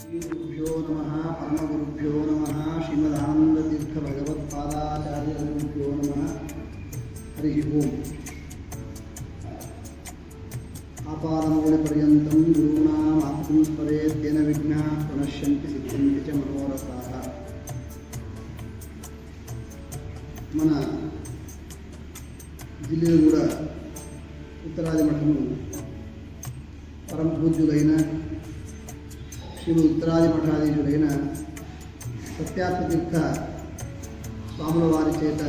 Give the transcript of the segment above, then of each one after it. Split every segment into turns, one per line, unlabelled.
श्रीगुरुभ्यो नमः परमगुरुभ्यो नमः श्रीमदानंदतीर्थ भगवत्पादाचार्यगुरुभ्यो नमः हरि ओम आपादमौलिपर्यन्तं गुरूणाम् आप्तुं स्मरेत् तेन विघ्नाः प्रणश्यन्ति सिद्ध्यन्ति च मनोरथाः। మన జిల్లాలో కూడా ఉత్తరాది మఠము పరమ పూజ్యులైన శ్రీ ఉత్తరాది మఠాధీశుడైన సత్యాత్మతీర్థ స్వాముల వారి చేత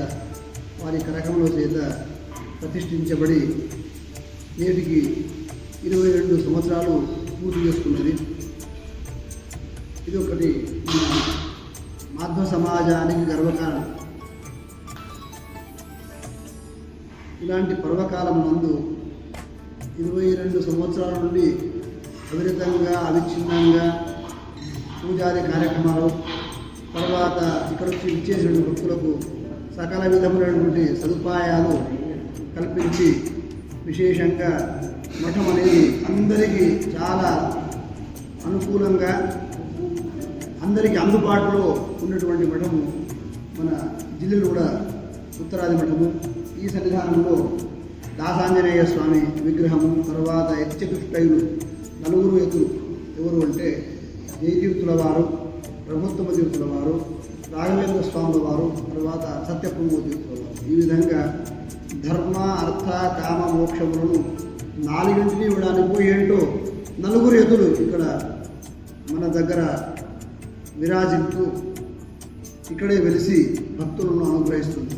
వారి కరకముల చేత ప్రతిష్ఠించబడి నేటికి 22 సంవత్సరాలు పూర్తి చేసుకున్నది. ఇది ఒకటి మాధ్వ సమాజానికి గర్వకారణం. ఇలాంటి పర్వకాలం నందు 22 సంవత్సరాల నుండి అవిరతంగా అవిచ్ఛిన్నంగా పూజాది కార్యక్రమాలు, తర్వాత ఇక్కడ వచ్చి ఇచ్చేసిన భక్తులకు సకల విధములైనటువంటి సదుపాయాలు కల్పించి విశేషంగా మఠం అనేది అందరికీ చాలా అనుకూలంగా అందరికీ అందుబాటులో ఉన్నటువంటి మఠము మన జిల్లాలో కూడా ఉత్తరాది మఠము. ఈ సన్నిధానంలో దాసాంజనేయ స్వామి విగ్రహము, తర్వాత యత్యకృష్ణయులు 4 ఎత్తులు ఎవరు అంటే జయతీర్థుల వారు, ప్రభుత్వ తీర్థుల వారు, రాఘవేంద్ర స్వాముల వారు, తర్వాత సత్యప్రభు తీర్థుల వారు. ఈ విధంగా ధర్మ అర్థ కామ మోక్షములను 4 ఇవ్వడానికి ఏంటో 4 ఎత్తులు ఇక్కడ మన దగ్గర విరాజిస్తూ ఇక్కడే వెలిసి భక్తులను అనుగ్రహిస్తుంది.